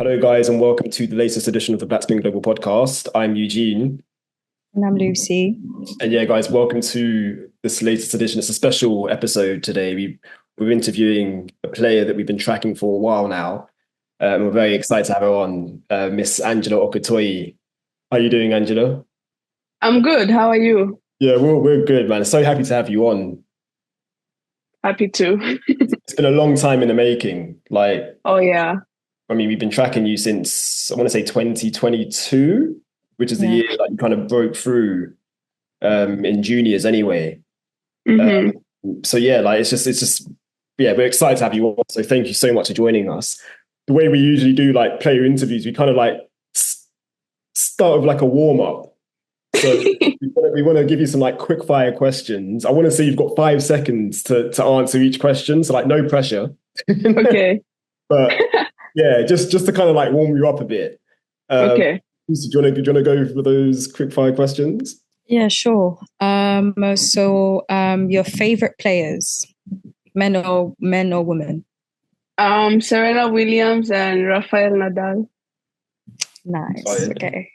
Hello, guys, and welcome to the latest edition of the Black Spin Global podcast. I'm Eugene. And I'm Lucy. And yeah, guys, welcome to this latest edition. It's a special episode today. We're interviewing a player that we've been tracking for a while now. We're very excited to have her on, Miss Angella Okutoyi. How are you doing, Angela? I'm good. How are you? Yeah, we're good, man. So happy to have you on. Happy to. It's been a long time in the making. Oh, yeah. I mean, we've been tracking you since, I want to say 2022, which is the year that you kind of broke through in juniors anyway. So yeah, it's just, we're excited to have you on. So thank you so much for joining us. The way we usually do player interviews, we kind of start with a warm up. So we want to give you some quick fire questions. I want to say you've got 5 seconds to answer each question. So no pressure. Okay. But yeah, just to kind of warm you up a bit. Okay. Do you want to go for those quick fire questions? Yeah, sure. Your favorite players, men or women? Serena Williams and Rafael Nadal. Nice. Okay.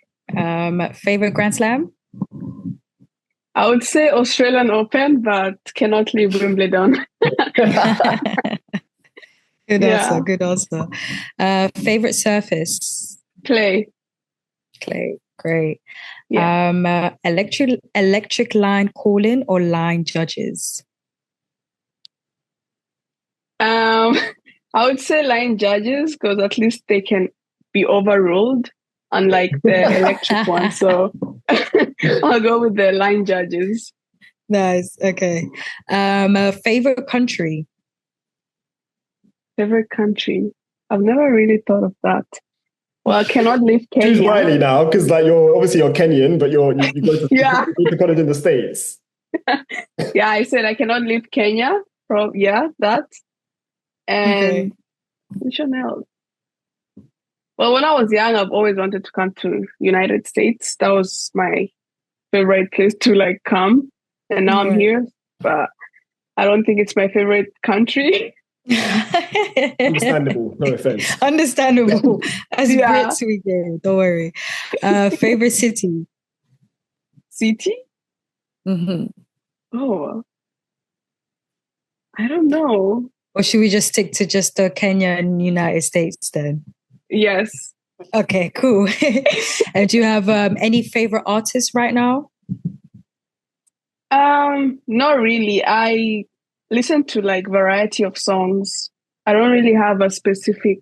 Favorite Grand Slam? I would say Australian Open, but cannot leave Wimbledon. Good answer. Good answer. Favorite surface? Clay. Great. Yeah. Electric line calling or line judges? I would say line judges because at least they can be overruled, unlike the electric one. So I'll go with the line judges. Nice. Okay. Favorite country? Favorite country? I've never really thought of that. Well, I cannot leave Kenya. Choose wisely now, because you're Kenyan, but you go to college in the States. Yeah, I said I cannot leave Kenya. That. And which one else? Well, when I was young, I've always wanted to come to United States. That was my favorite place to come. And now I'm here, but I don't think it's my favorite country. Understandable, no offense. Understandable. As Brits we go, don't worry. Favorite city? City? Oh, I don't know. Or should we just stick to just Kenya and United States then? Yes. Okay, cool. And do you have any favorite artists right now? Not really. I listen to variety of songs. I don't really have a specific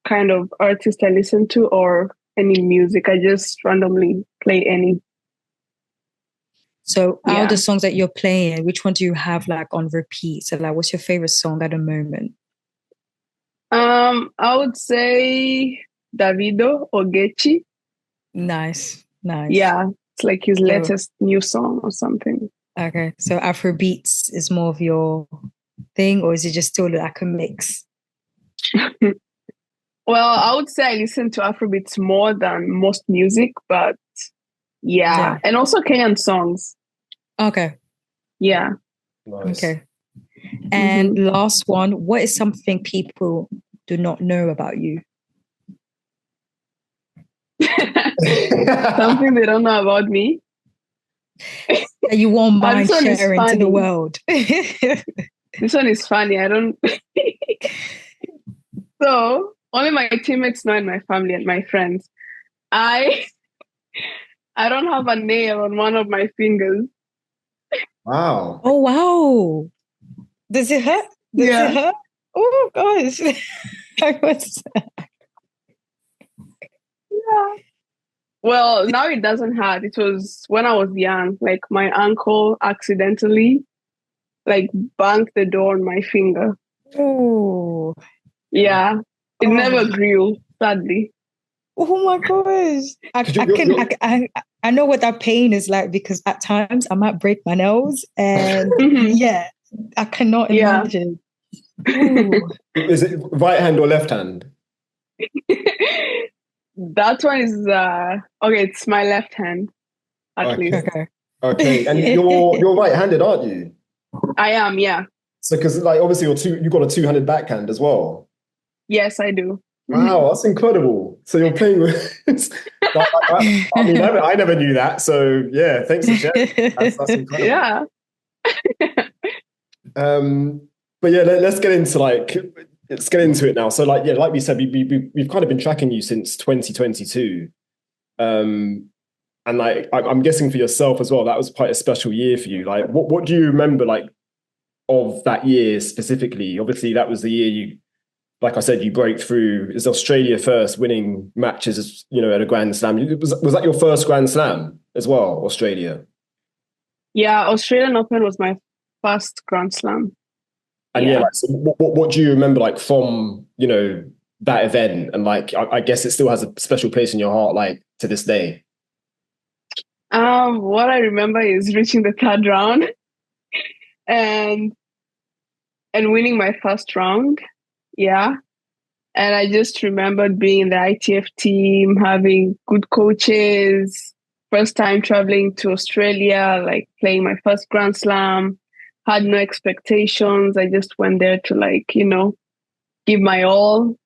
kind of artist I listen to or any music. I just randomly play any. So out of the songs that you're playing, which one do you have on repeat? So what's your favorite song at the moment? I would say Davido or Gechi. Nice. Yeah, it's his latest new song or something. Okay, so Afrobeats is more of your thing, or is it just still a mix? Well, I would say I listen to Afrobeats more than most music, but yeah. And also Kenyan songs. Okay. Yeah. Nice. Okay. And last one, what is something people do not know about you? Something they don't know about me? You won't mind sharing to the world. This one is funny. I don't. So only my teammates know and my family and my friends. I don't have a nail on one of my fingers. Wow. Oh wow. Does it hurt? Does it hurt? Oh gosh. Yeah. Well, now it doesn't hurt. It was when I was young. My uncle accidentally banged the door on my finger. Oh. Yeah. It never grew, sadly. Oh my gosh. I know what that pain is like because at times I might break my nails and I cannot imagine. Is it right hand or left hand? That one is it's my left hand at least. Okay. And you're right-handed, aren't you? I am, yeah. So because obviously you got a two-handed backhand as well. Yes, I do. Wow, that's incredible. So you're playing with, I mean, I never knew that. So yeah, thanks for sharing. That's incredible. Yeah. But yeah, let's get into it now. So like we said, we've kind of been tracking you since 2022. And like I'm guessing for yourself as well, that was quite a special year for you. Like what do you remember like of that year specifically? Obviously, that was the year you, like I said, you broke through. Is Australia first, winning matches, at a Grand Slam. Was that your first Grand Slam as well, Australia? Yeah, Australian Open was my first Grand Slam. And yeah, like, so what do you remember like from that event? And like I guess it still has a special place in your heart, like to this day. What I remember is reaching the third round and winning my first round. Yeah. And I just remembered being in the ITF team, having good coaches, first time traveling to Australia, like playing my first Grand Slam, had no expectations. I just went there to give my all,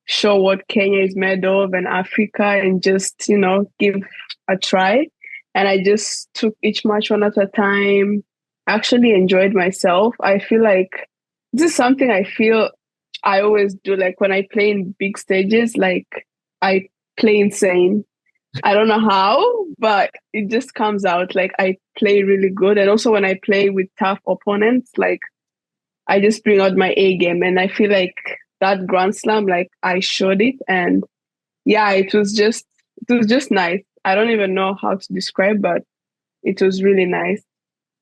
show what Kenya is made of and Africa, and just, give a try. And I just took each match one at a time, actually enjoyed myself. I feel like this is something I always do. Like when I play in big stages, like I play insane. I don't know how, but it just comes out. Like I play really good. And also when I play with tough opponents, like I just bring out my A game. And I feel like that Grand Slam, like I showed it. And yeah, it was just nice. I don't even know how to describe, but it was really nice.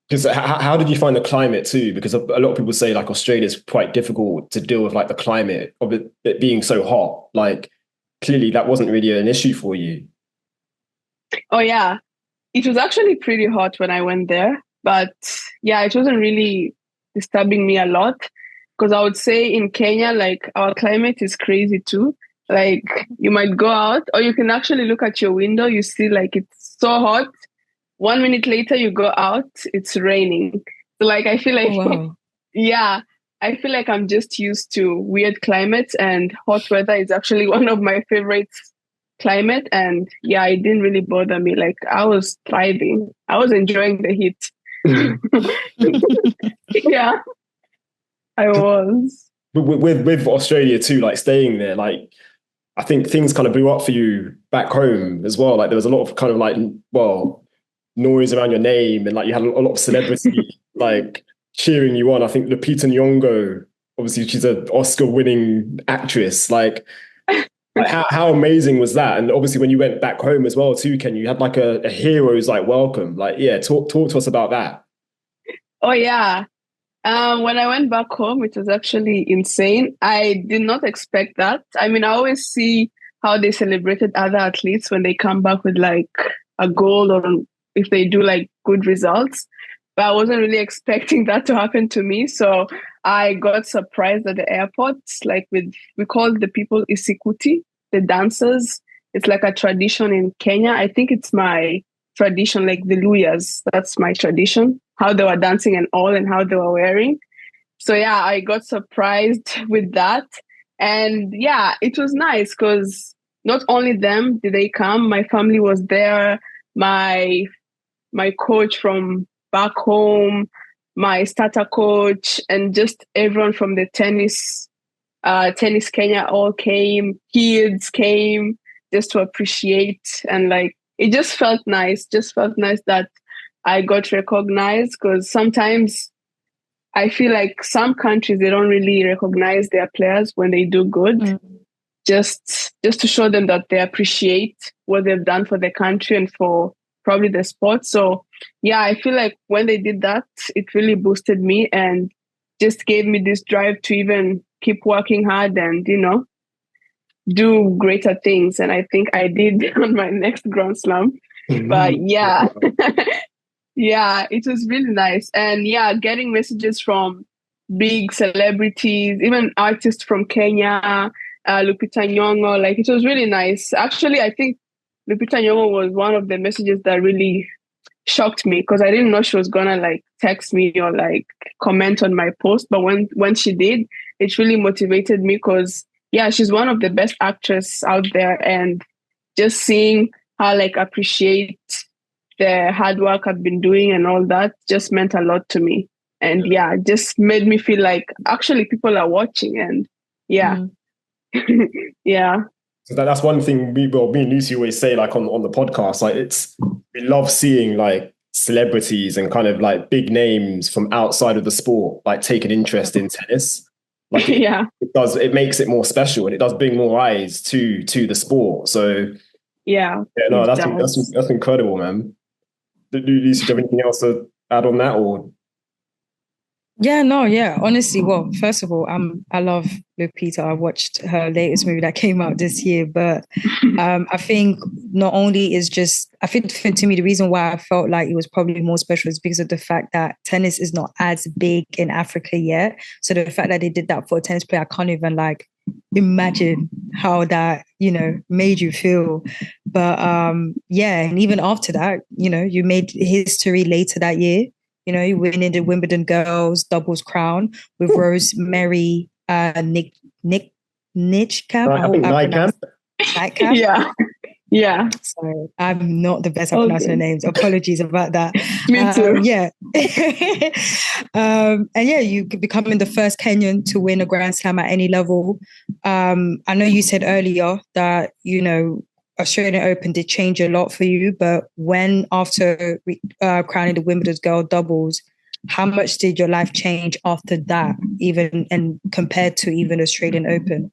Because how did you find the climate too? Because a lot of people say like Australia is quite difficult to deal with, like the climate of it being so hot. Like clearly that wasn't really an issue for you. Oh yeah, it was actually pretty hot when I went there, but yeah, it wasn't really disturbing me a lot because I would say in Kenya, like our climate is crazy too. Like you might go out or you can actually look at your window, you see like it's so hot. 1 minute later, you go out, it's raining. So like, I feel like, wow. Yeah, I feel like I'm just used to weird climates, and hot weather is actually one of my favorite climate. And yeah, it didn't really bother me. Like I was thriving. I was enjoying the heat. Yeah, I was. But with Australia too, like staying there, like I think things kind of blew up for you back home as well. Like there was a lot of kind of like, noise around your name, and like you had a lot of celebrity like cheering you on. I think Lupita Nyong'o, obviously she's an Oscar-winning actress. Like how amazing was that? And obviously when you went back home as well too, Ken, you had like a hero's like welcome. Like talk to us about that. Oh yeah. When I went back home, it was actually insane. I did not expect that. I mean, I always see how they celebrated other athletes when they come back with like a gold, or if they do like good results. But I wasn't really expecting that to happen to me. So I got surprised at the airport. Like we call the people isikuti, the dancers. It's like a tradition in Kenya. I think it's my tradition, like the Luyas. That's my tradition, how they were dancing and all, and how they were wearing. So yeah, I got surprised with that. And yeah, it was nice because not only them did they come, my family was there, my coach from back home, my starter coach, and just everyone from the tennis Kenya all came. Kids came just to appreciate, and like it just felt nice. Just felt nice that I got recognized, because sometimes I feel like some countries, they don't really recognize their players when they do good. Just to show them that they appreciate what they've done for the country and for probably the sport. So yeah, I feel like when they did that, it really boosted me and just gave me this drive to even keep working hard and, do greater things. And I think I did on my next Grand Slam. But yeah, yeah, it was really nice. And yeah, getting messages from big celebrities, even artists from Kenya, Lupita Nyong'o, like it was really nice. Actually, I think Lupita Nyong'o was one of the messages that really shocked me, because I didn't know she was gonna like text me or like comment on my post. But when she did, it really motivated me, because yeah, she's one of the best actresses out there, and just seeing her like appreciate the hard work I've been doing and all that just meant a lot to me. And yeah, just made me feel like actually people are watching, and yeah. Yeah. So that's one thing me and Lucy always say, like on the podcast, like we love seeing like celebrities and kind of like big names from outside of the sport, like take an interest in tennis. Like it makes it more special, and it does bring more eyes to the sport. So yeah, no, that's incredible, man. Lucy, do you have anything else to add on that, or? Yeah, honestly, well, first of all, I love Lupita. I watched her latest movie that came out this year, but I think not only is just, I think to me, the reason why I felt like it was probably more special is because of the fact that tennis is not as big in Africa yet. So the fact that they did that for a tennis player, I can't even like imagine how that, made you feel. But yeah, and even after that, you made history later that year. You winning the Wimbledon Girls doubles crown with Rosemary Nitchkamp. I think Nitchkamp. Yeah. Sorry, I'm not the best at pronouncing the names. Apologies about that. Me too. Yeah. And yeah, you becoming the first Kenyan to win a Grand Slam at any level. I know you said earlier that, Australian Open did change a lot for you, but when after crowning the Wimbledon Girl doubles, how much did your life change after that, even and compared to even Australian Open?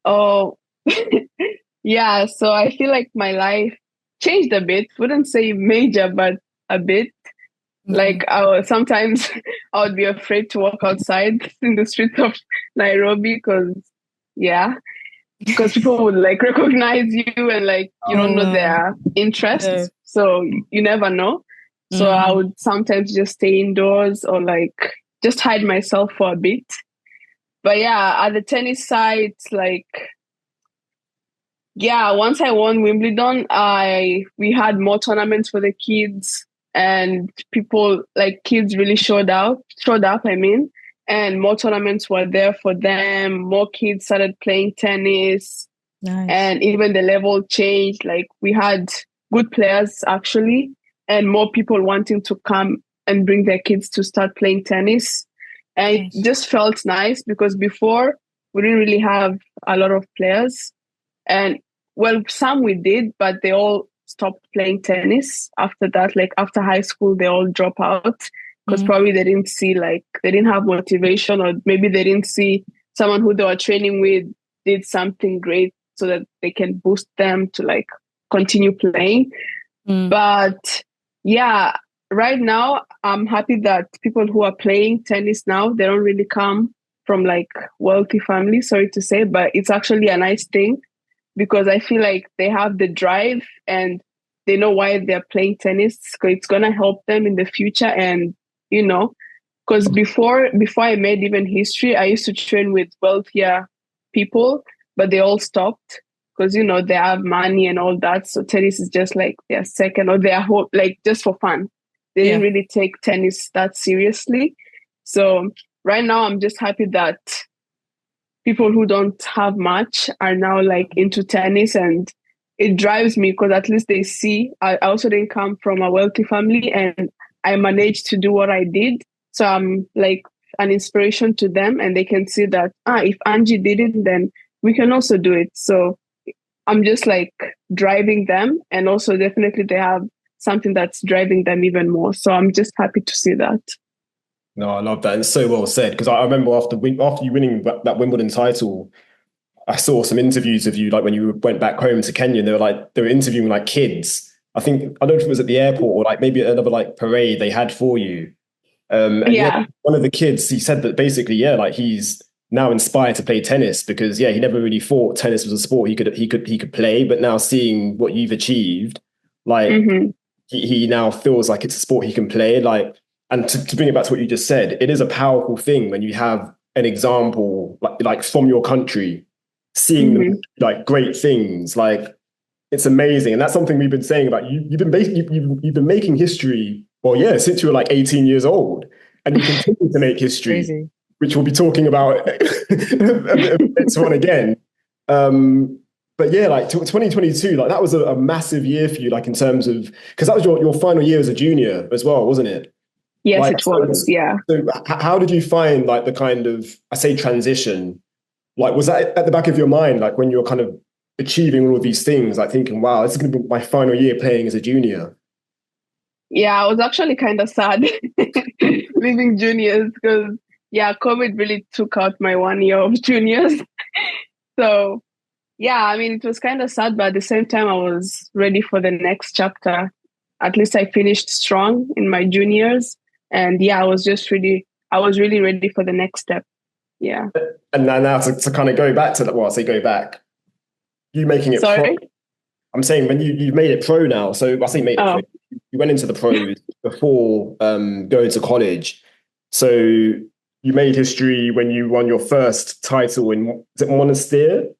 Oh, yeah. So I feel like my life changed a bit. Wouldn't say major, but a bit. Mm-hmm. Like sometimes I would be afraid to walk outside in the streets of Nairobi because people would like recognize you and like you don't know their interests, so you never know. So I would sometimes just stay indoors or like just hide myself for a bit. But yeah, at the tennis side, like once I won Wimbledon, we had more tournaments for the kids, and people like kids really showed up. And more tournaments were there for them. More kids started playing tennis. Nice. And even the level changed. Like we had good players actually, and more people wanting to come and bring their kids to start playing tennis. And nice. It just felt nice because before we didn't really have a lot of players. And well, some we did, but they all stopped playing tennis after that. Like after high school, they all drop out. Because probably they didn't have motivation, or maybe they didn't see someone who they were training with did something great so that they can boost them to like continue playing. But yeah, right now I'm happy that people who are playing tennis now, they don't really come from like wealthy families, sorry to say, but it's actually a nice thing because I feel like they have the drive and they know why they're playing tennis. Because it's going to help them in the future. And because before I made even history, I used to train with wealthier people, but they all stopped because, they have money and all that. So tennis is just like their second or their whole, like just for fun. They didn't really take tennis that seriously. So right now I'm just happy that people who don't have much are now like into tennis, and it drives me because at least they see I also didn't come from a wealthy family and I managed to do what I did. So I'm like an inspiration to them, and they can see that, if Angie did it, then we can also do it. So I'm just like driving them, and also definitely they have something that's driving them even more. So I'm just happy to see that. No, I love that. And it's so well said, because I remember after you winning that Wimbledon title, I saw some interviews of you, like when you went back home to Kenya, they were interviewing like kids. I don't know if it was at the airport or like maybe another like parade they had for you. And one of the kids, he said that basically, like he's now inspired to play tennis because he never really thought tennis was a sport he could play, but now seeing what you've achieved, like he now feels like it's a sport he can play. Like, and to bring it back to what you just said, it is a powerful thing when you have an example like from your country, seeing them like great things, like it's amazing. And that's something we've been saying about you. You've been making history, since you were like 18 years old, and you continue to make history. Crazy. which we'll be talking about a bit later on again. But yeah, like 2022, like that was a massive year for you, like in terms of, because that was your final year as a junior as well, wasn't it? Yes, like, it was. Yeah. So how did you find like the kind of, I say transition, like was that at the back of your mind, like when you're kind of achieving all of these things, like thinking, wow, this is going to be my final year playing as a junior? Yeah, I was actually kind of sad leaving juniors because, yeah, COVID really took out my 1 year of juniors. So, yeah, I mean, it was kind of sad, but at the same time, I was ready for the next chapter. At least I finished strong in my juniors. And yeah, I was really ready for the next step. Yeah. And now to kind of go back to that, well, I say go back, you making it Sorry? pro. I'm saying when you've made it pro now, so I say made it pro, you went into the pros before going to college. So you made history when you won your first title in, is it Monastir?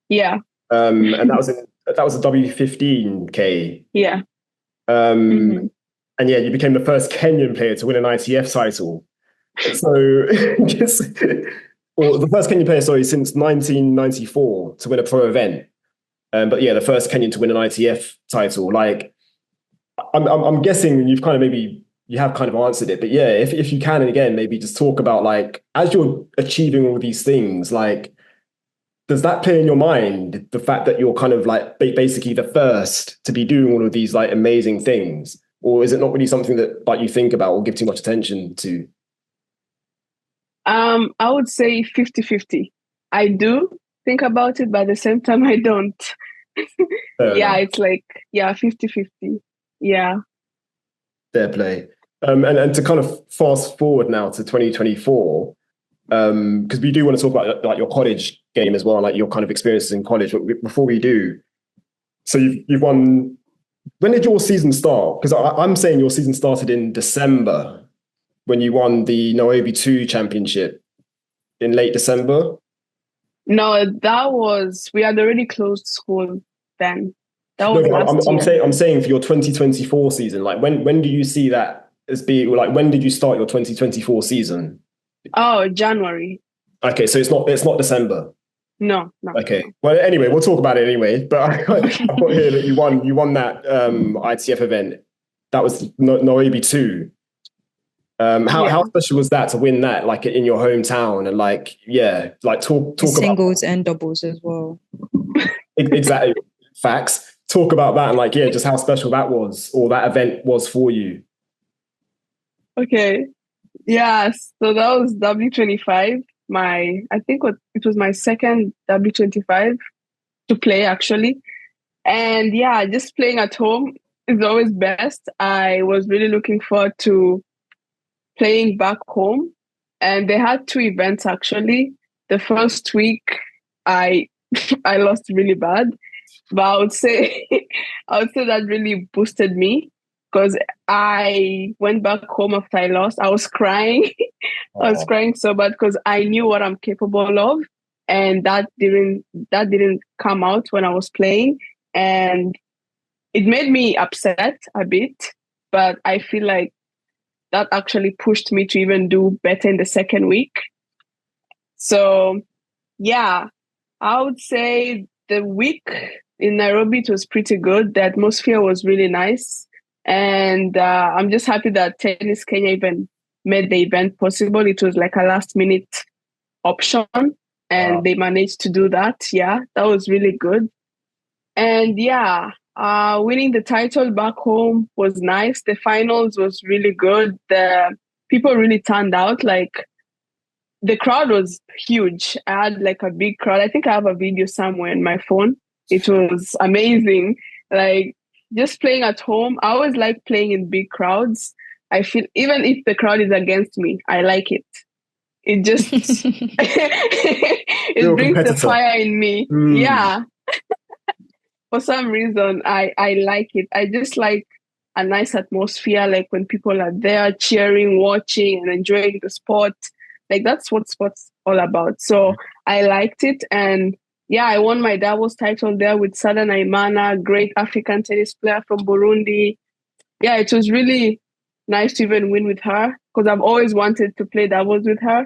Yeah. And that was a W15K. Yeah. And yeah, you became the first Kenyan player to win an ITF title. So, or the first Kenyan player, sorry, since 1994 to win a pro event. But yeah, the first Kenyan to win an ITF title. Like, I'm guessing you've kind of you have kind of answered it, but yeah, if you can, and again, maybe just talk about like, as you're achieving all these things, like, does that play in your mind, the fact that you're kind of like basically the first to be doing all of these like amazing things? Or is it not really something that like you think about or give too much attention to? I would say 50-50. I do think about it, but at the same time, I don't. Yeah, it's like, yeah, 50-50. Yeah. Fair play. And to kind of fast forward now to 2024, because we do want to talk about like your college game as well, like your kind of experiences in college. But before we do, so you've won. When did your season start? Because I'm saying your season started in December when you won the Nairobi 2 championship in late December. No, we had already closed school then. That was last year. I'm saying for your 2024 season, like when do you see that as being, like when did you start your 2024 season? Oh, January. Okay, so it's not December. No. Okay. Well, anyway, we'll talk about it anyway. But I've got here that you won that ITF event. That was Nairobi 2. How special was that to win that, like in your hometown, and like talk singles and doubles as well. Exactly. Facts. Talk about that and like just how special that was, or that event was for you. Okay. Yeah. So that was W25. I think it was my second W25 to play actually. And yeah, just playing at home is always best. I was really looking forward to playing back home. And they had 2 events actually. The first week I lost really bad. But I would say that really boosted me because I went back home after I lost. I was crying. I was crying so bad because I knew what I'm capable of, and that didn't come out when I was playing, and it made me upset a bit. But I feel like that actually pushed me to even do better in the second week. So yeah, I would say the week in Nairobi, it was pretty good. The atmosphere was really nice. And I'm just happy that Tennis Kenya even made the event possible. It was like a last minute option and they managed to do that. Yeah, that was really good. And yeah, winning the title back home was nice. The finals was really good. The people really turned out. Like the crowd was huge. I had like a big crowd. I think I have a video somewhere in my phone. It was amazing. Like just playing at home. I always like playing in big crowds. I feel even if the crowd is against me, I like it. It just it brings the fire in me. Yeah. For some reason, I like it. I just like a nice atmosphere, like when people are there cheering, watching, and enjoying the sport. Like that's what sports all about. So I liked it, and yeah, I won my doubles title there with Sada Naimana, great African tennis player from Burundi. Yeah, it was really nice to even win with her because I've always wanted to play doubles with her.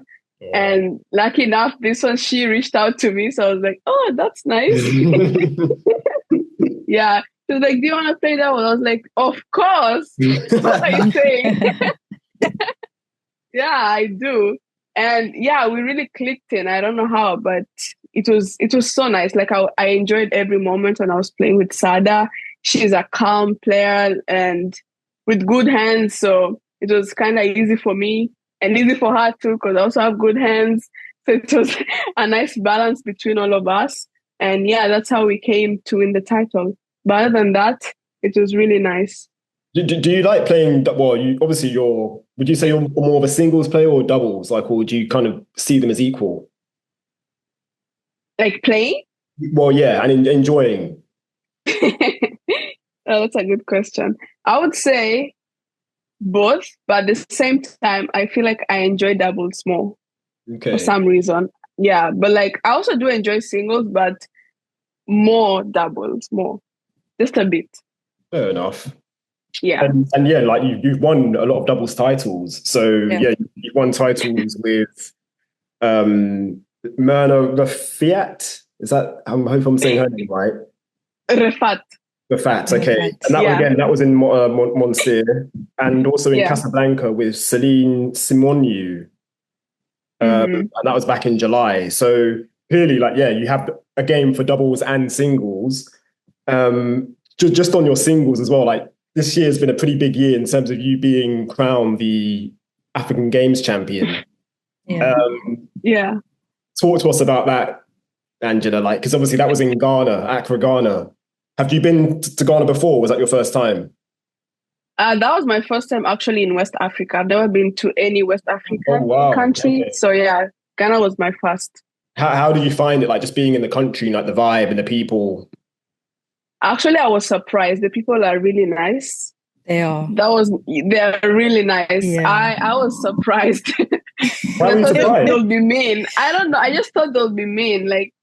And lucky enough, this one, she reached out to me. So I was like, oh, that's nice. Yeah. She was like, do you want to play that one? I was like, of course. What are you saying? Yeah, I do. And yeah, we really clicked in. I don't know how, but it was so nice. Like I enjoyed every moment when I was playing with Sada. She's a calm player and with good hands. So it was kind of easy for me and easy for her too, because I also have good hands. So it was a nice balance between all of us. And yeah, that's how we came to win the title. But other than that, it was really nice. Do you like playing? Well, would you say you're more of a singles player or doubles? Like, or would you kind of see them as equal? Like playing? Well, yeah, and enjoying. Oh, that's a good question. I would say both, but at the same time, I feel like I enjoy doubles more for some reason. Yeah, but like I also do enjoy singles, but more doubles, more, just a bit. Fair enough. Yeah. And yeah, like you've won a lot of doubles titles. So yeah, you've won titles with Myrna Rafiat. Is that, I hope I'm saying her name right? Rafat. Rafat, okay. And that was in Monster, and also in Casablanca with Celine Simoniou. And that was back in July. So clearly, like, yeah, you have a game for doubles and singles. Just on your singles as well, like this year has been a pretty big year in terms of you being crowned the African Games champion. Yeah. Talk to us about that, Angela, like, because obviously that was in Ghana, Accra, Ghana. Have you been to Ghana before? Was that your first time? That was my first time actually in West Africa. I've never been to any West African country. Okay. So yeah, Ghana was my first. How do you find it, like just being in the country, like the vibe and the people? Actually, I was surprised. The people are really nice. They are. They're really nice. Yeah. I was surprised. Why were you surprised? They'll be mean. I don't know. I just thought they'll be mean. Like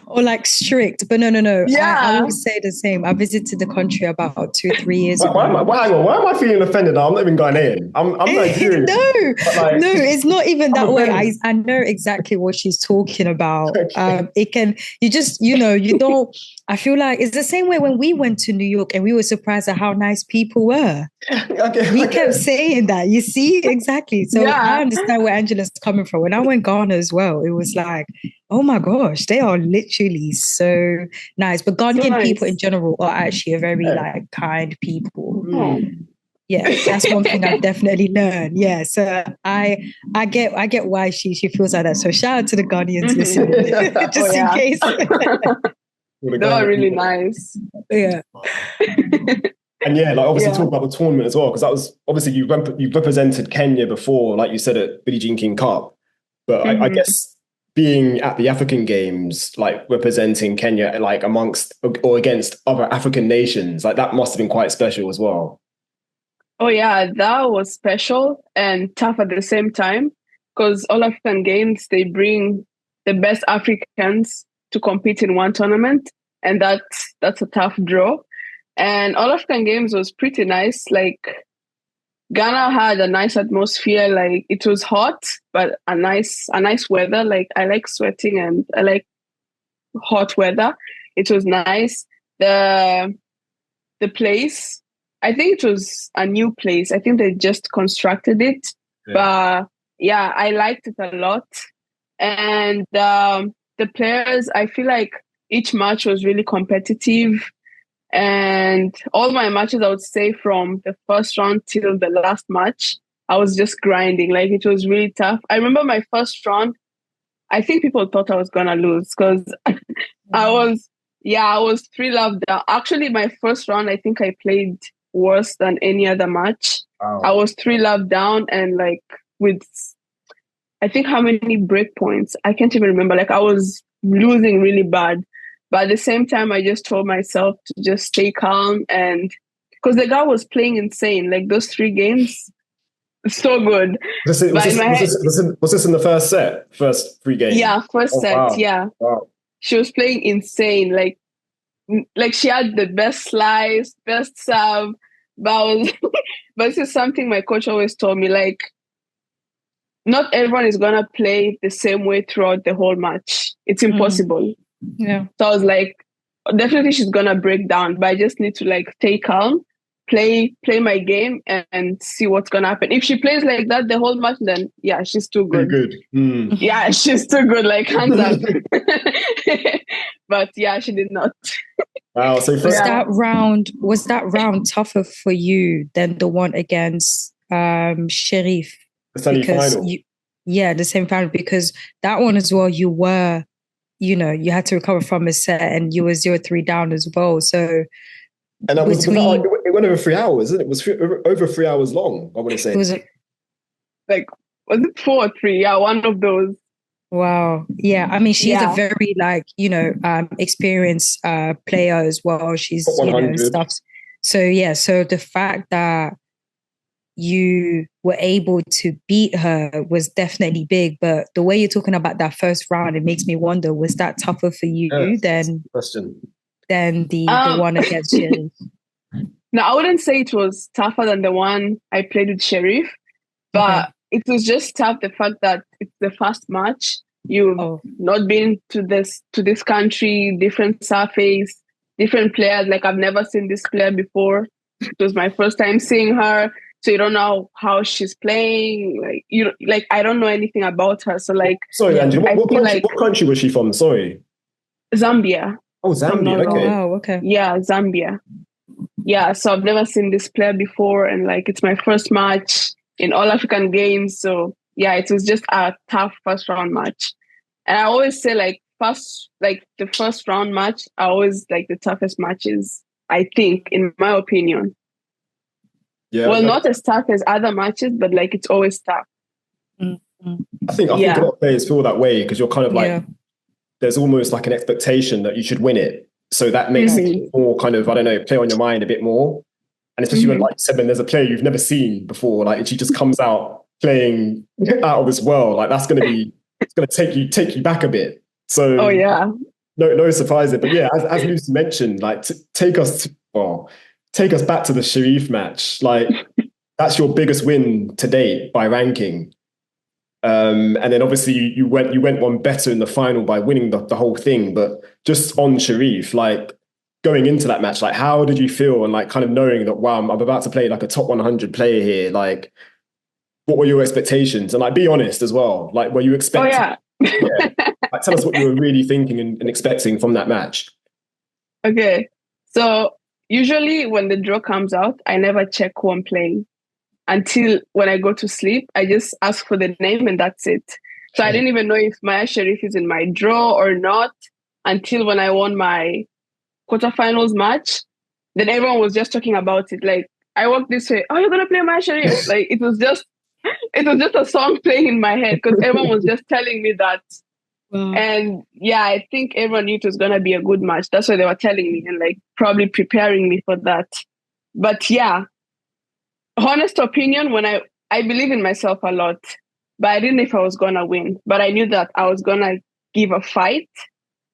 or like strict, but no. Yeah. I will say the same. I visited the country about 2-3 years ago. Why am I feeling offended? I'm not even Ghanaian. I'm Nigerian. No, it's not even that way. I know exactly what she's talking about. Okay. You don't. I feel like it's the same way when we went to New York and we were surprised at how nice people were. We kept saying that. You see, exactly. So I understand where Angela's coming from. When I went Ghana as well, it was like, oh my gosh, they are literally so nice. But Ghanaian people in general are actually a very like kind people. Yeah, that's one thing I've definitely learned. Yeah, so I get why she feels like that. So shout out to the Ghanaians listening, just in case. They are really nice. Yeah. And yeah, like obviously talk about the tournament as well, because that was obviously you represented Kenya before, like you said, at Billie Jean King Cup. But I guess being at the African Games, like representing Kenya, like amongst or against other African nations, like that must have been quite special as well. Oh yeah, that was special and tough at the same time, because all African Games, they bring the best Africans to compete in one tournament, and that's a tough draw. And All African Games was pretty nice. Like Ghana had a nice atmosphere. Like it was hot, but a nice weather. Like I like sweating and I like hot weather. It was nice. The place, I think it was a new place. I think they just constructed it. Yeah. But yeah, I liked it a lot. And the players, I feel like each match was really competitive. And all my matches, I would say from the first round till the last match, I was just grinding. Like it was really tough. I remember my first round, I think people thought I was going to lose because I was 3-love down. Actually, my first round, I think I played worse than any other match. Wow. I was 3-love down and like with, I think how many break points? I can't even remember. Like I was losing really bad. But at the same time, I just told myself to just stay calm, and because the guy was playing insane, like those 3 games, so good. Was this in the first set? First 3 games? Yeah, first set. Wow. Yeah, wow. She was playing insane. Like she had the best slice, best serve. But this is something my coach always told me. Like not everyone is gonna play the same way throughout the whole match. It's impossible. Yeah. So I was like, definitely she's gonna break down, but I just need to like stay calm, play my game, and see what's gonna happen. If she plays like that the whole match, then yeah, she's too good. Too good. Yeah, she's too good, like hands up. But yeah, she did not. Wow. So was that round tougher for you than the one against Sherif? The semi-final. The semi-final, because that one as well, you were, you had to recover from a set and you were 0-3 down as well. So and that was it went over 3 hours, isn't it? It was over 3 hours long, I want to say. It was was it 4 or 3? Yeah, one of those. Wow. Yeah. I mean, she's a very experienced player as well. She's, stuff. So yeah. So the fact that you were able to beat her was definitely big. But the way you're talking about that first round, it makes me wonder, was that tougher for you than the one against Sherif? No, I wouldn't say it was tougher than the one I played with Sherif, but it was just tough, the fact that it's the first match. You've not been to this country, different surface, different players. Like, I've never seen this player before. It was my first time seeing her. So you don't know how she's playing. Like, I don't know anything about her. So like, sorry, Angela, what country was she from? Sorry. Zambia. Oh, Zambia. Okay. Oh, okay. Yeah, Zambia. Yeah. So I've never seen this player before, and like, it's my first match in All African Games. So yeah, it was just a tough first round match. And I always say the first round match, I always like the toughest matches, I think, in my opinion. Yeah. Well, not as tough as other matches, but like, it's always tough. I think a lot of players feel that way because you're kind of like, there's almost like an expectation that you should win it. So that makes it more kind of, I don't know, play on your mind a bit more. And especially when, like you said, when there's a player you've never seen before, like, and she just comes out playing out of this world, like, that's going to be, it's going to take you back a bit. So no surprise there. But yeah, as Lucy mentioned, like, take us back to the Sherif match. Like, that's your biggest win to date by ranking. And then obviously you went one better in the final by winning the whole thing. But just on Sherif, like, going into that match, like, how did you feel? And like, kind of knowing that, wow, I'm about to play like a top 100 player here. Like, what were your expectations? And like, be honest as well. Like, were you expecting? Like, tell us what you were really thinking and expecting from that match. Okay. So usually when the draw comes out, I never check who I'm playing until when I go to sleep. I just ask for the name and that's it. So I didn't even know if Mayar Sherif is in my draw or not until when I won my quarterfinals match. Then everyone was just talking about it. Like, I walked this way, oh, you're going to play Mayar Sherif? Like, it was just a song playing in my head because everyone was just telling me that. And yeah, I think everyone knew it was going to be a good match. That's why they were telling me and like probably preparing me for that. But yeah, honest opinion, when I believe in myself a lot, but I didn't know if I was going to win. But I knew that I was going to give a fight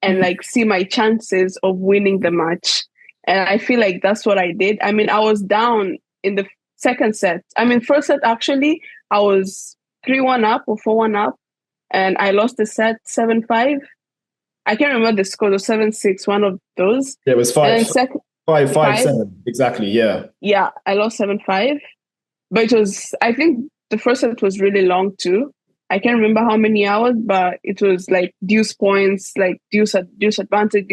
and like see my chances of winning the match. And I feel like that's what I did. I mean, I was down in the second set. I mean, first set, actually, I was 3-1 up or 4-1 up. And I lost the set 7-5. I can't remember the score, or 7-6, one of those. Yeah, it was 5-7. Exactly, yeah. Yeah, I lost 7-5. But it was, I think the first set was really long too. I can't remember how many hours, but it was like deuce points, like deuce advantage,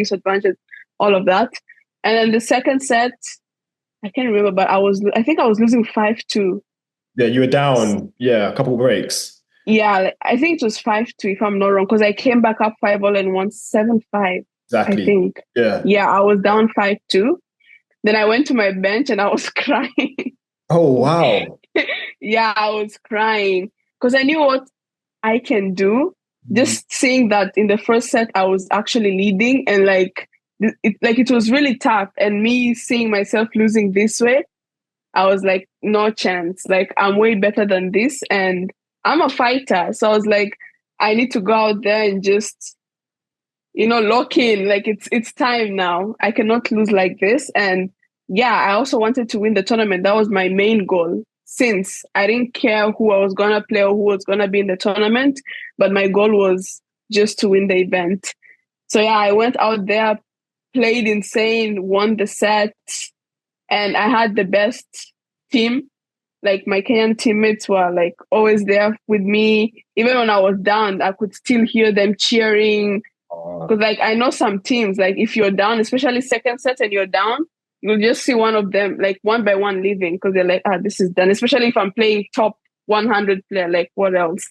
all of that. And then the second set, I can't remember, but I think I was losing 5-2. Yeah, you were down, a couple of breaks. Yeah, I think it was 5-2 if I'm not wrong, because I came back up 5-all and won 7-5. Exactly. I think. Yeah, I was down 5-2. Then I went to my bench and I was crying. Oh, wow. Yeah, I was crying because I knew what I can do. Just seeing that in the first set, I was actually leading and it was really tough. And me seeing myself losing this way, I was like, no chance. Like, I'm way better than this. And I'm a fighter. So I was like, I need to go out there and just, lock in. Like, it's time now. I cannot lose like this. And yeah, I also wanted to win the tournament. That was my main goal. since. I didn't care who I was gonna play or who was gonna be in the tournament, but my goal was just to win the event. So yeah, I went out there, played insane, won the set, and I had the best team. Like my Kenyan teammates were like always there with me. Even when I was down, I could still hear them cheering. Because like I know some teams, like if you're down, especially second set and you're down, you'll just see one of them like one by one leaving because they're like, this is done. Especially if I'm playing top 100 player, like what else?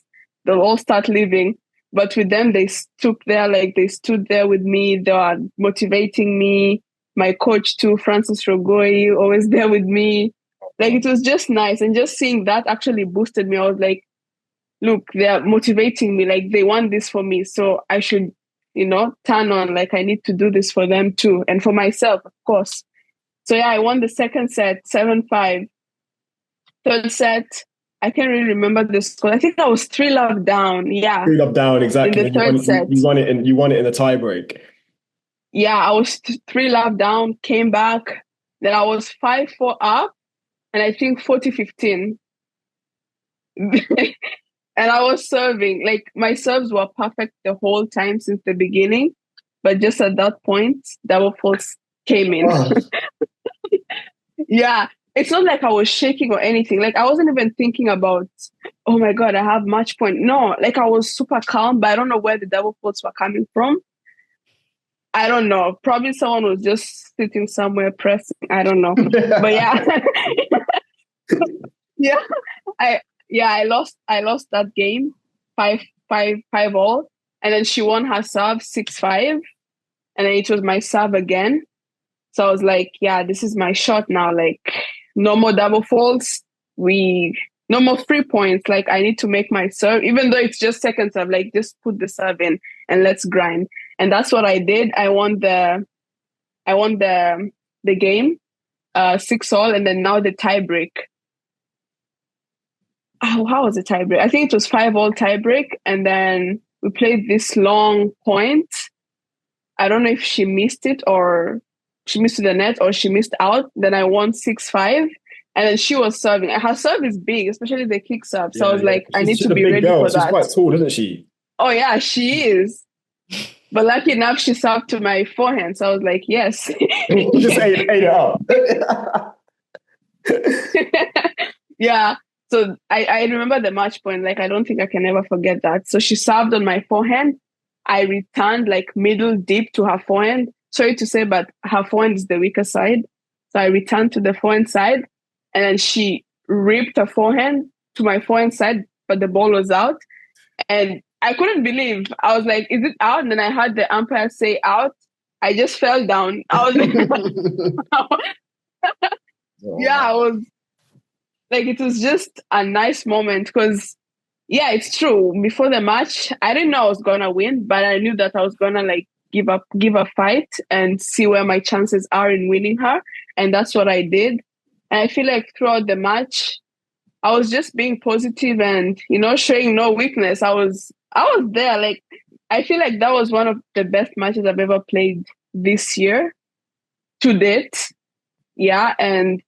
They'll all start leaving. But with them, they stood there with me. They are motivating me. My coach too, Francis Rogoy, always there with me. Like it was just nice. And just seeing that actually boosted me. I was like, look, they're motivating me. Like they want this for me. So I should, turn on, like I need to do this for them too. And for myself, of course. So yeah, I won the second set, 7-5. Third set, I can't really remember the score. I think I was 3-love down. Yeah. 3-love down, exactly. In the third set. You won it in the tiebreak. Yeah, I was 3-love down, came back. Then I was 5-4 up. And I think 40-15. And I was serving. Like my serves were perfect the whole time since the beginning. But just at that point, double faults came in. Oh. Yeah. It's not like I was shaking or anything. Like I wasn't even thinking about, oh my God, I have match point. No, like I was super calm, but I don't know where the double faults were coming from. I don't know. Probably someone was just sitting somewhere pressing. I don't know. But yeah. I lost that game 5-all. And then she won her serve 6-5. And then it was my serve again. So I was like, yeah, this is my shot now. Like no more double faults. No more free points. Like I need to make my serve, even though it's just second serve, like just put the serve in and let's grind. And that's what I did. I won the game, 6-all, and then now the tiebreak. Oh, how was the tiebreak? I think it was 5-all tiebreak, and then we played this long point. I don't know if she missed it or she missed the net or she missed out. Then I won 6-5, and then she was serving. Her serve is big, especially the kick serve. So I was like, I need to be ready for that. She's quite tall, isn't she? Oh yeah, she is. But lucky enough, she served to my forehand. So I was like, yes. You just ate it up. Yeah. So I remember the match point. Like, I don't think I can ever forget that. So she served on my forehand. I returned like middle deep to her forehand. Sorry to say, but her forehand is the weaker side. So I returned to the forehand side. And then she ripped her forehand to my forehand side, but the ball was out. And I couldn't believe. I was like, is it out? And then I heard the umpire say out. I just fell down. I was like, yeah, I was like, it was just a nice moment because, yeah, it's true. Before the match, I didn't know I was going to win, but I knew that I was going to like give a fight and see where my chances are in winning her. And that's what I did. And I feel like throughout the match, I was just being positive and, showing no weakness. I was there. Like, I feel like that was one of the best matches I've ever played this year to date. Yeah. And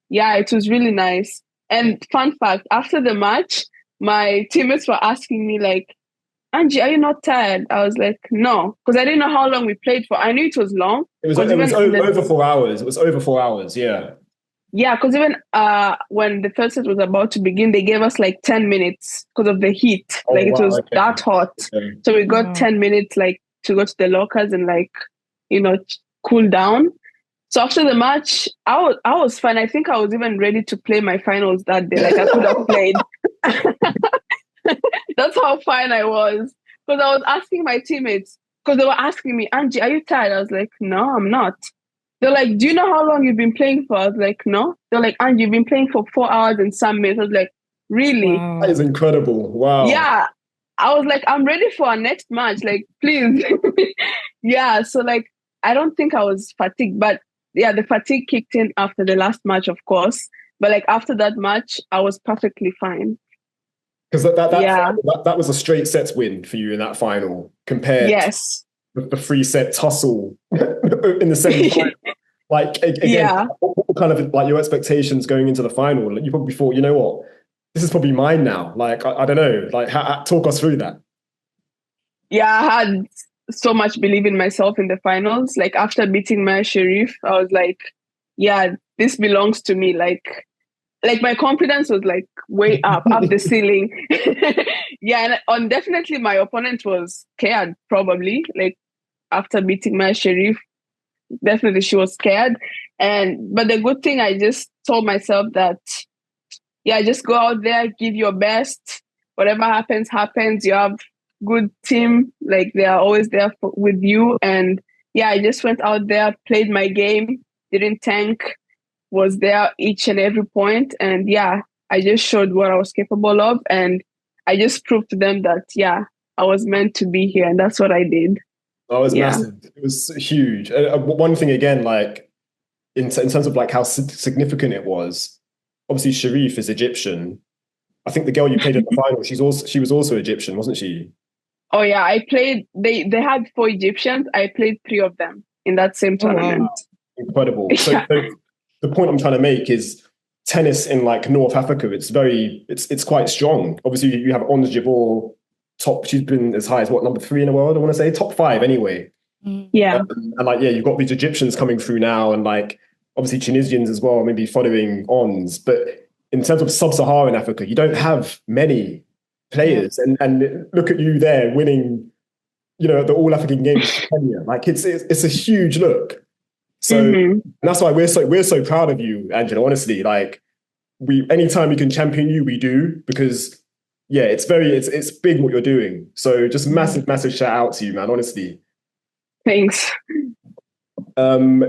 yeah, it was really nice. And fun fact, after the match, my teammates were asking me like, Angie, are you not tired? I was like, no, because I didn't know how long we played for. I knew it was long. It was over 4 hours. It was over 4 hours. Yeah. Yeah, because even when the first set was about to begin, they gave us like 10 minutes because of the heat. Oh, like it was that hot. Okay. So we got 10 minutes like to go to the lockers and like, cool down. So after the match, I was fine. I think I was even ready to play my finals that day. Like I could have played. That's how fine I was. Because I was asking my teammates, because they were asking me, Angie, are you tired? I was like, no, I'm not. They're like, do you know how long you've been playing for? I was like, no. They're like, Angie, you've been playing for 4 hours and some minutes. I was like, really? Wow. That is incredible. Wow. Yeah. I was like, I'm ready for our next match. Like, please. Yeah. So like, I don't think I was fatigued, but yeah, the fatigue kicked in after the last match, of course. But like after that match, I was perfectly fine. Because that was a straight sets win for you in that final compared to the 3-set tussle in the semi-final. Like again, what kind of like your expectations going into the final? Like, you probably thought, you know what, this is probably mine now. Like I don't know. Like talk us through that. Yeah, I had so much belief in myself in the finals. Like after beating Mayar Sherif, I was like, yeah, this belongs to me. Like my confidence was like way up the ceiling. Yeah, and definitely my opponent was scared, probably. Like after beating Mayar Sherif, definitely she was scared. But the good thing, I just told myself that, yeah, just go out there, give your best. Whatever happens, happens. You have good team, like they are always there with you. And yeah, I just went out there, played my game, didn't tank, was there each and every point. And yeah, I just showed what I was capable of. And I just proved to them that, yeah, I was meant to be here. And that's what I did. Oh, it was massive. It was huge. One thing again, like in terms of like how significant it was, obviously Sherif is Egyptian. I think the girl you played in the final, she was also Egyptian, wasn't she? Oh yeah, I played. They had 4 Egyptians. I played 3 of them in that same tournament. Wow. Incredible. So the point I'm trying to make is tennis in like North Africa. It's quite strong. Obviously, you have Ons Jabeur, top. She's been as high as what, number 3 in the world? I want to say top 5 anyway. Yeah. And like you've got these Egyptians coming through now, and like obviously Tunisians as well, maybe following Ons. But in terms of sub-Saharan Africa, you don't have many players, and look at you there winning, the All African Games for Kenya. Like it's a huge look. So and that's why we're so proud of you, Angela. Honestly, like anytime we can champion you, we do, because yeah, it's big what you're doing. So just massive shout out to you, man. Honestly. Thanks. Kind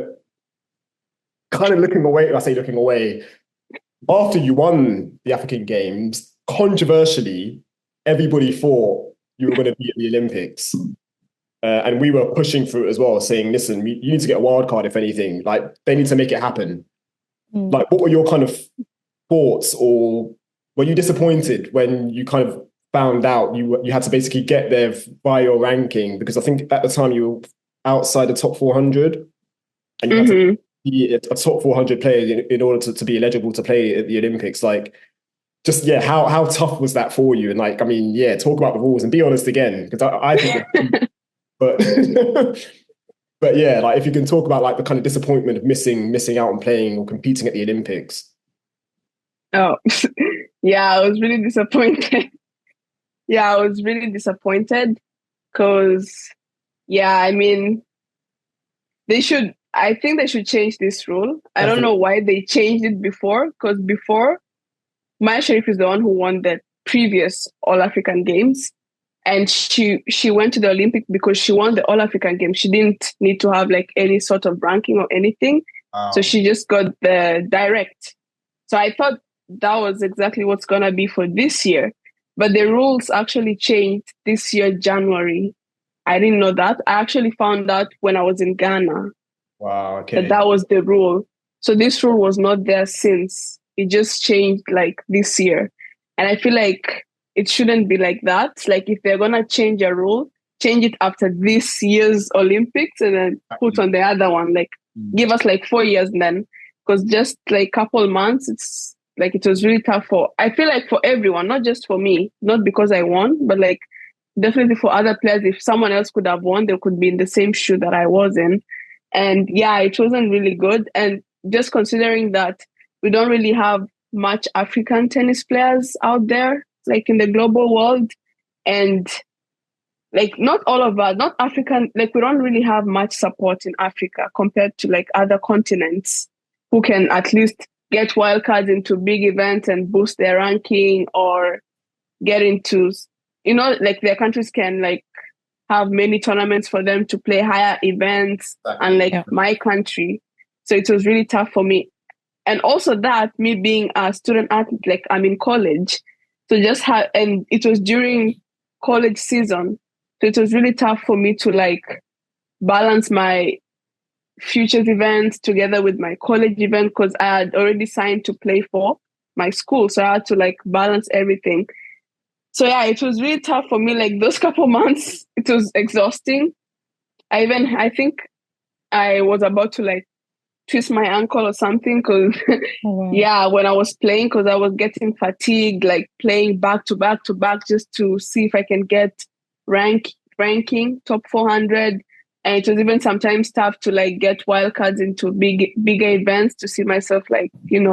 of looking away. I say looking away. After you won the African Games, controversially, everybody thought you were going to be at the Olympics. And we were pushing through it as well, saying, listen, you need to get a wild card, if anything. Like, they need to make it happen. Like, what were your kind of thoughts, or were you disappointed when you kind of found out you had to basically get there by your ranking? Because I think at the time you were outside the top 400, and you had to be a top 400 player in order to be eligible to play at the Olympics. Like, just, yeah, how tough was that for you? And like, I mean, yeah, talk about the rules and be honest again, because I think but but yeah, like if you can talk about like the kind of disappointment of missing out on playing or competing at the Olympics. Oh, yeah, I was really disappointed. Yeah, I was really disappointed because, yeah, I mean, I think they should change this rule. I don't know why they changed it before, because before, Mayar Sherif is the one who won the previous All African Games. And she went to the Olympics because she won the All African Games. She didn't need to have like any sort of ranking or anything. Wow. So she just got the direct. So I thought that was exactly what's going to be for this year. But the rules actually changed this year, January. I didn't know that. I actually found out when I was in Ghana. Wow, okay. That was the rule. So this rule was not there since. It just changed like this year. And I feel like it shouldn't be like that. Like if they're going to change a rule, change it after this year's Olympics and then put on the other one. Like give us like 4 years then. Because just like couple months, it's like it was really tough I feel like for everyone, not just for me, not because I won, but like definitely for other players. If someone else could have won, they could be in the same shoe that I was in. And yeah, it wasn't really good. And just considering that we don't really have much African tennis players out there, like in the global world, and like not all of us, not African, like we don't really have much support in Africa compared to like other continents who can at least get wildcards into big events and boost their ranking, or get into, like their countries can like have many tournaments for them to play higher events, unlike my country. So it was really tough for me. And also that me being a student athlete, like I'm in college, so and it was during college season. So it was really tough for me to like balance my futures events together with my college event, because I had already signed to play for my school. So I had to like balance everything. So yeah, it was really tough for me. Like those couple months, it was exhausting. I think I was about to like twist my ankle or something because yeah, when I was playing, because I was getting fatigued, like playing back to back to back just to see if I can get ranking top 400. And it was even sometimes tough to like get wildcards into bigger events to see myself like, see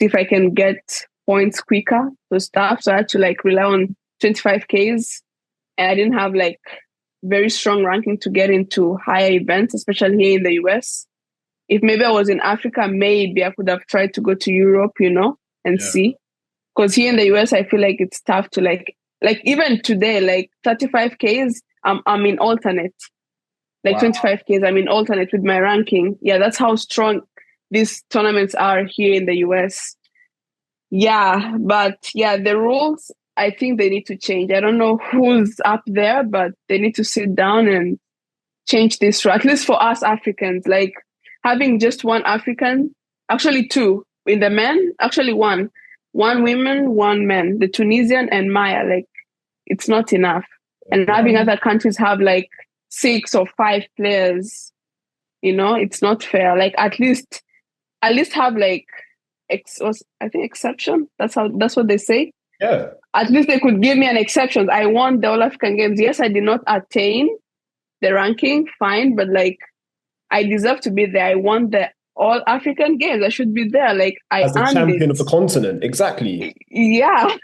if I can get points quicker, so stuff. So I had to like rely on 25Ks, and I didn't have like very strong ranking to get into higher events, especially here in the US. If maybe I was in Africa, maybe I could have tried to go to Europe, and see. Because here in the US, I feel like it's tough to like even today, like 35Ks, I'm in alternate. Like 25Ks, I'm in alternate with my ranking. Yeah, that's how strong these tournaments are here in the US. Yeah, but yeah, the rules, I think they need to change. I don't know who's up there, but they need to sit down and change this rule, at least for us Africans. Like having just one African, actually two in the men, actually one women, one man, the Tunisian and Maya. Like it's not enough. And having other countries have like 6 or 5 players, it's not fair. Like at least have like I think exception. That's what they say. Yeah. At least they could give me an exception. I won the All African Games. Yes, I did not attain the ranking, fine, but like I deserve to be there. I won the All African Games. I should be there. Like I as the champion of the continent, exactly. Yeah.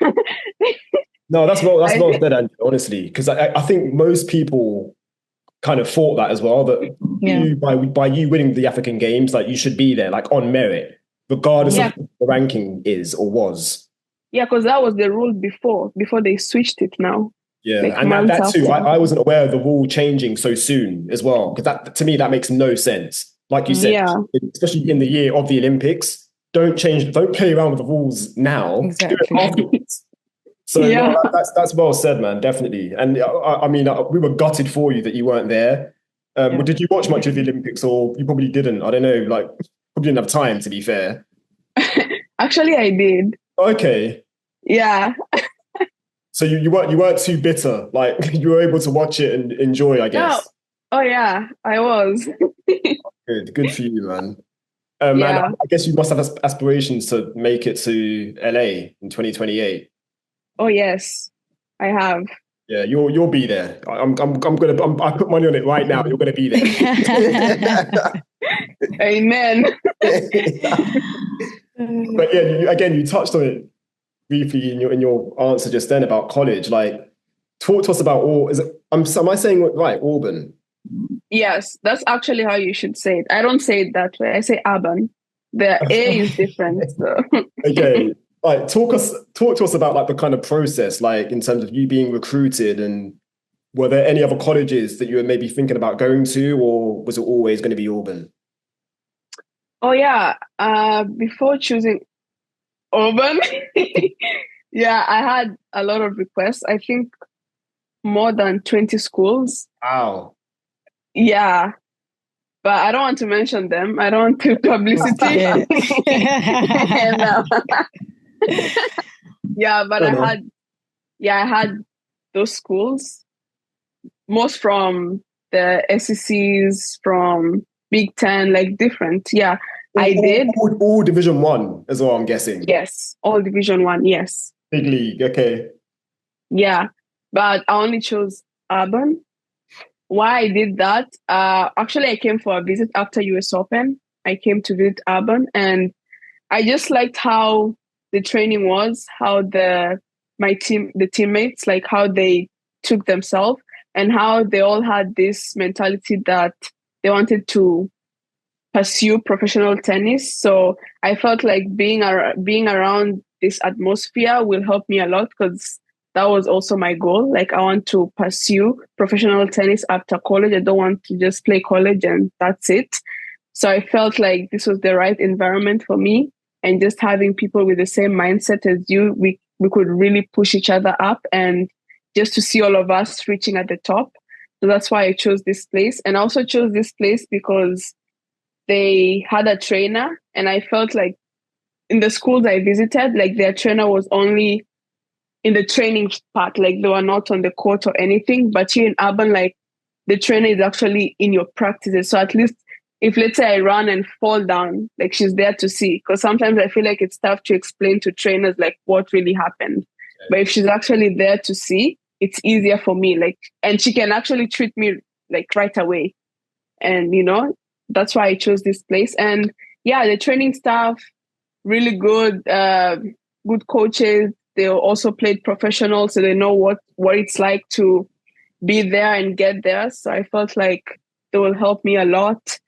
No, that's well said, Angela, honestly, because I think most people kind of thought that as well, that you, by you winning the African Games, like you should be there, like on merit, regardless of what the ranking is or was. Yeah, because that was the rule before they switched it now. Yeah, like and that too, I wasn't aware of the rule changing so soon as well, because that, to me, that makes no sense. Like you said, especially in the year of the Olympics, don't play around with the rules now. Exactly. Do it afterwards. So no, that's well said, man, definitely. And I mean, we were gutted for you that you weren't there. Did you watch much of the Olympics, or you probably didn't? I don't know, like probably didn't have time, to be fair. Actually, I did. Okay. Yeah. So you weren't too bitter, like you were able to watch it and enjoy, I guess. Oh yeah, I was. Good for you, man. And I guess you must have aspirations to make it to LA in 2028. Oh yes, I have. Yeah, you'll be there. I put money on it right now. You're gonna be there. Amen. But yeah, you touched on it briefly in your answer just then about college. Like, talk to us about am I saying it right? Auburn. Yes, that's actually how you should say it. I don't say it that way. I say Auburn. The A is different. So. Okay. Like, talk to us about like the kind of process, like in terms of you being recruited, and were there any other colleges that you were maybe thinking about going to, or was it always going to be Auburn? Oh yeah, before choosing Auburn, yeah, I had a lot of requests. I think more than 20 schools. Wow. Yeah, but I don't want to mention them. I don't want to publicity. Yeah, but I had those schools, most from the SECs, from Big Ten, like different. Yeah, I did. All Division 1 as well, I'm guessing. Yes, all Division 1, yes. Big league, okay. Yeah, but I only chose Auburn. Why I did that? Actually, I came for a visit after US Open. I came to visit Auburn, and I just liked how the training was, how the teammates, like how they took themselves, and how they all had this mentality that they wanted to pursue professional tennis. So I felt like being around this atmosphere will help me a lot, because that was also my goal. Like, I want to pursue professional tennis after college. I don't want to just play college and that's it. So I felt like this was the right environment for me. And just having people with the same mindset as you, we could really push each other up, and just to see all of us reaching at the top. So that's why I chose this place. And I also chose this place because they had a trainer, and I felt like in the schools I visited, like their trainer was only in the training part, like they were not on the court or anything. But here in Auburn, like the trainer is actually in your practices. So at least if let's say I run and fall down, like she's there to see. Because sometimes I feel like it's tough to explain to trainers like what really happened. Okay. But if she's actually there to see, it's easier for me. Like, and she can actually treat me like right away. And, you know, that's why I chose this place. And yeah, the training staff, really good, good coaches. They also played professional, so they know what it's like to be there and get there. So I felt like they will help me a lot.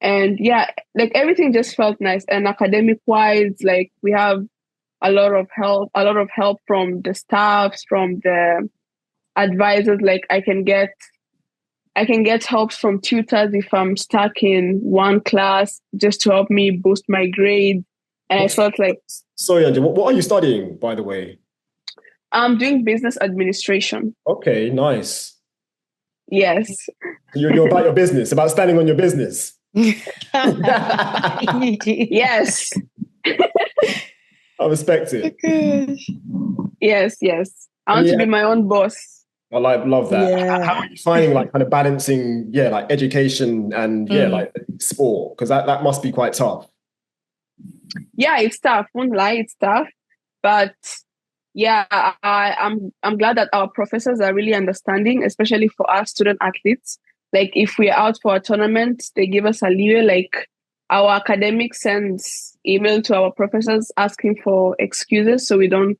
And yeah, like everything just felt nice. And academic wise, like we have a lot of help from the staffs, from the advisors. Like I can get help from tutors if I'm stuck in one class, just to help me boost my grade. And I felt like... Sorry, Angela, what are you studying, by the way? I'm doing business administration. Okay, nice. Yes. You're about your business, about standing on your business. Yes. I respect it. Yes. I want to be my own boss. I love that. Yeah. How are you finding like kind of balancing, like education and like sport? Because that must be quite tough. Yeah, it's tough. Won't lie, it's tough. But yeah, I'm glad that our professors are really understanding, especially for us student athletes. Like if we're out for a tournament, they give us a leeway. Like our academic sends email to our professors asking for excuses, so we don't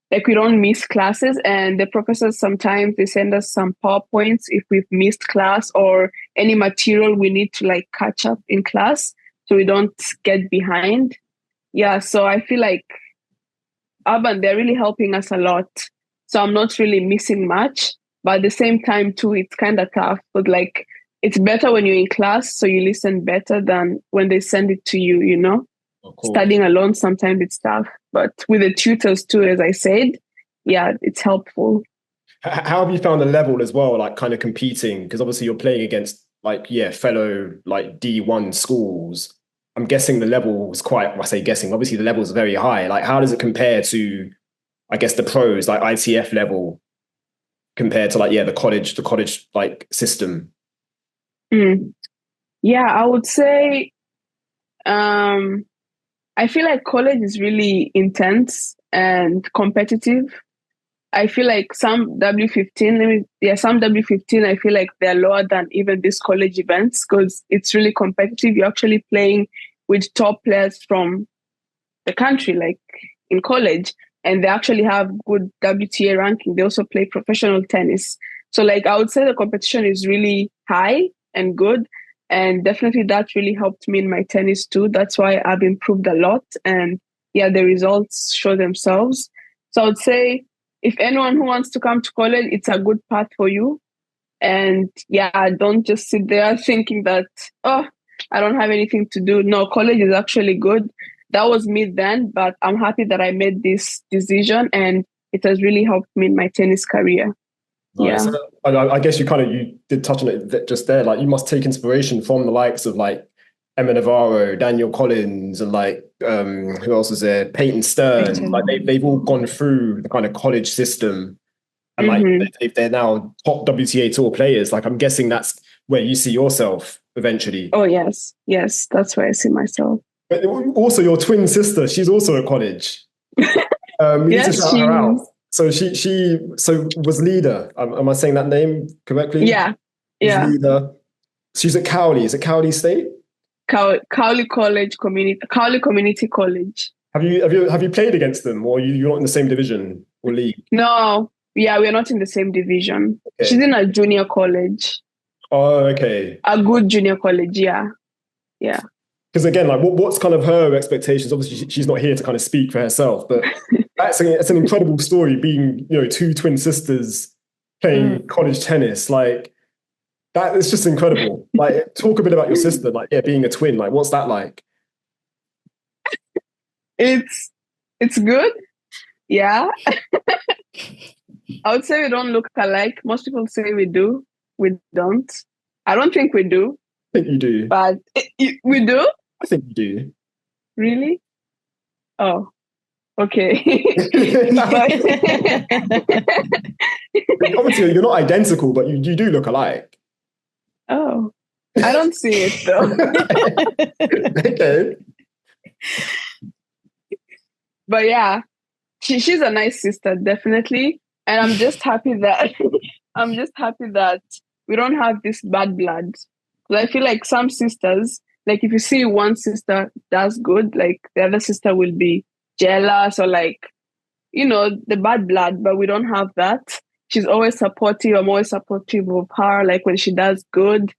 miss classes. And the professors sometimes they send us some PowerPoints if we've missed class or any material we need to like catch up in class, so we don't get behind. Yeah, so I feel like Auburn, they're really helping us a lot. So I'm not really missing much. But at the same time, too, it's kind of tough. But like, it's better when you're in class, so you listen better than when they send it to you, you know? Studying alone, sometimes it's tough. But with the tutors, too, as I said, yeah, it's helpful. How have you found the level as well, like kind of competing? Because obviously you're playing against like, fellow like D1 schools. I'm guessing the level was obviously the level is very high. Like, how does it compare to, I guess, the pros, like ITF level, compared to like, the college like system? Yeah, I would say, I feel like college is really intense and competitive. I feel like some W15, I feel like they're lower than even these college events because it's really competitive. You're actually playing with top players from the country, like in college, and they actually have good WTA ranking. They also play professional tennis. So like, I would say the competition is really high and good. And definitely that really helped me in my tennis too. That's why I've improved a lot. And yeah, the results show themselves. So I would say, if anyone who wants to come to college, it's a good path for you. And yeah, don't just sit there thinking that, oh, I don't have anything to do. No, college is actually good. That was me then, but I'm happy that I made this decision and it has really helped me in my tennis career. Nice. Yeah. I guess you did touch on it just there. Like you must take inspiration from the likes of like Emma Navarro, Daniel Collins, and like who else is there? Peyton Stern. Like they've all gone through the kind of college system, and like they're now top WTA tour players. Like I'm guessing that's where you see yourself eventually. Oh yes, that's where I see myself. But also your twin sister, she's also at college. We need to shout her out. So she Roselinda. Am I saying that name correctly? Yeah. Roselinda. She's at Cowley. Is it Cowley State? Cowley Community College. Have you played against them, or you're not in the same division or league? No, yeah, we're not in the same division. Okay. She's in a junior college. Oh, okay. A good junior college, yeah. Because again, like, what's kind of her expectations? Obviously, she's not here to kind of speak for herself, but that's an incredible story. Being, two twin sisters playing college tennis, like. That is just incredible. Like, talk a bit about your sister, like, being a twin. Like, what's that like? It's good. Yeah. I would say we don't look alike. Most people say we do. We don't. I don't think we do. I think you do. But we do? I think you do. Really? Oh. Okay. Obviously, you're not identical, but you do look alike. Oh, I don't see it though. Okay. But yeah, she's a nice sister, definitely. And I'm just happy that we don't have this bad blood. Because I feel like some sisters, like if you see one sister does good, like the other sister will be jealous or like, the bad blood, but we don't have that. She's always supportive. I'm always supportive of her, like when she does good.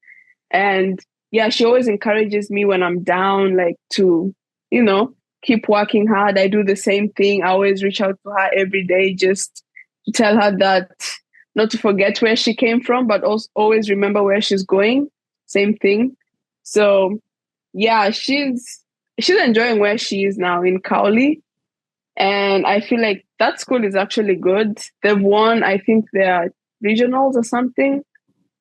And yeah, she always encourages me when I'm down, like to, keep working hard. I do the same thing. I always reach out to her every day just to tell her that not to forget where she came from, but also always remember where she's going. Same thing. So yeah, she's enjoying where she is now in Cowley. And I feel like that school is actually good. They've won, I think, their regionals or something.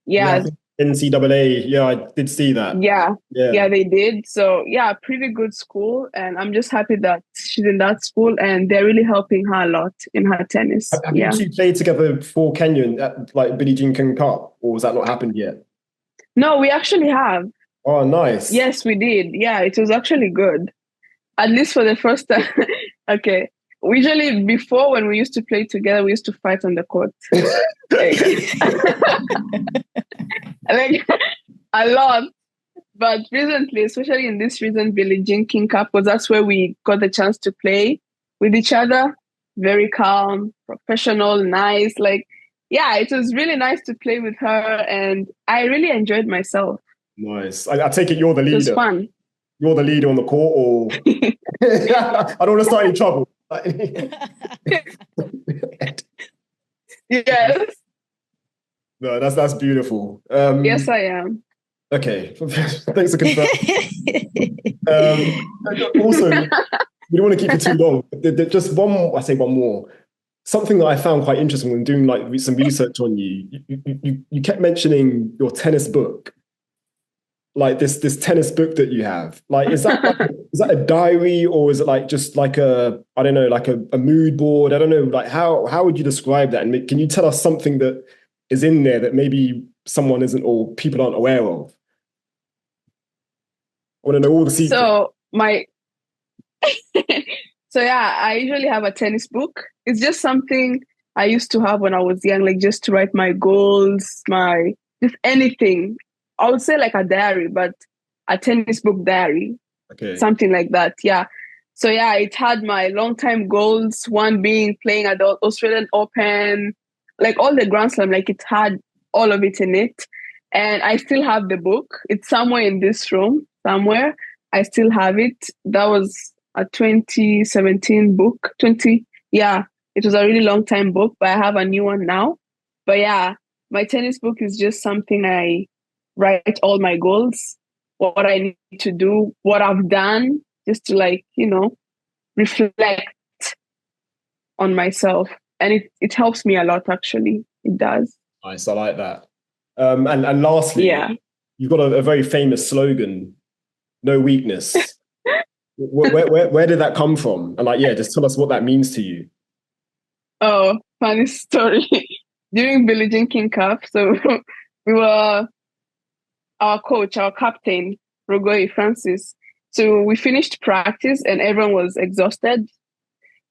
Yeah. NCAA. Yeah, I did see that. Yeah, they did. So yeah, pretty good school. And I'm just happy that she's in that school and they're really helping her a lot in her tennis. Have you two played together for Kenyan at like Billie Jean King Cup, or has that not happened yet? No, we actually have. Oh, nice. Yes, we did. Yeah, it was actually good. At least for the first time. Okay. Usually before, when we used to play together, we used to fight on the court. like a lot. But recently, especially in this recent Billie Jean King Cup, because that's where we got the chance to play with each other. Very calm, professional, nice. Like, yeah, it was really nice to play with her. And I really enjoyed myself. Nice. I take it you're the leader. It was fun. You're the leader on the court, or I don't want to start any trouble. Yes. No, that's beautiful. Yes, I am. Okay, thanks for confirming. Also, we don't want to keep it too long. Just one more. I say one more. Something that I found quite interesting when doing like some research on you. You kept mentioning your tennis book. Like this tennis book that you have, like is that a diary, or is it like just like a mood board? I don't know, like how would you describe that? And can you tell us something that is in there that maybe someone isn't or people aren't aware of? I want to know all the secrets. So yeah, I usually have a tennis book. It's just something I used to have when I was young, like just to write my goals, just anything. I would say like a diary, but a tennis book diary. Okay. Something like that. Yeah. So yeah, it had my long-time goals, one being playing at the Australian Open, like all the Grand Slam, like it had all of it in it. And I still have the book. It's somewhere in this room, somewhere. I still have it. That was a 2017 book. Yeah, it was a really long time book, but I have a new one now. But yeah, my tennis book is just something I write all my goals, what I need to do, what I've done, just to like, reflect on myself. And it helps me a lot, actually. It does. Nice, I like that. And lastly, yeah, you've got a very famous slogan, no weakness. where did that come from? And just tell us what that means to you. Oh, funny story. During Billie Jean King Cup, so we were our coach, our captain, Rogoy Francis. So we finished practice and everyone was exhausted.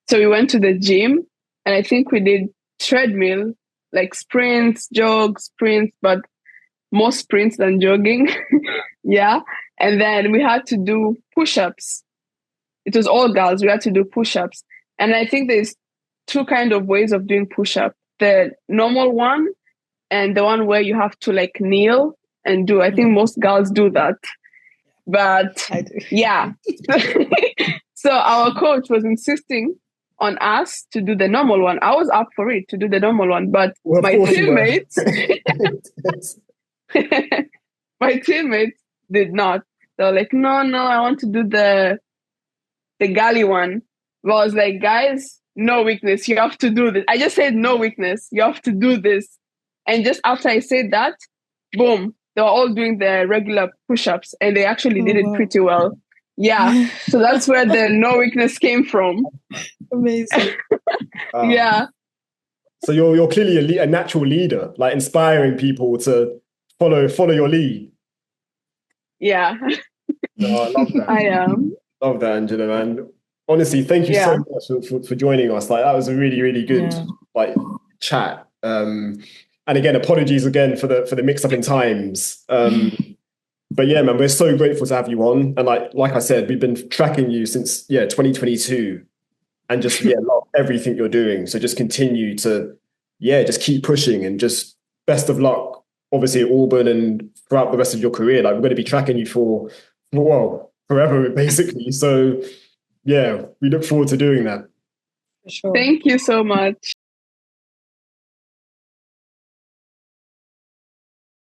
So we went to the gym and I think we did treadmill, like sprints, jogs, sprints, but more sprints than jogging. Yeah. And then we had to do push-ups. It was all girls. We had to do push-ups. And I think there's two kind of ways of doing push-up. The normal one and the one where you have to like kneel and do. I think most girls do that. But I do. Yeah. So our coach was insisting on us to do the normal one. I was up for it to do the normal one, but my teammates did not. They were like, no, I want to do the galley one. But I was like, guys, no weakness. You have to do this. I just said no weakness. You have to do this. And just after I said that, boom, they were all doing the regular push-ups and they actually did it pretty well. Yeah. So that's where the no weakness came from. Amazing. Yeah. So you're clearly a natural leader, like inspiring people to follow your lead. Yeah. No, I love that. I am. Love that, Angela, man. Honestly, thank you so much for joining us. Like, that was a really, really good like chat. And again, apologies again for the mix up in times. But yeah, man, we're so grateful to have you on. And like I said, we've been tracking you since 2022, and just love everything you're doing. So just continue to just keep pushing, and just best of luck, obviously at Auburn and throughout the rest of your career. Like, we're going to be tracking you for forever, basically. So yeah, we look forward to doing that. For sure. Thank you so much.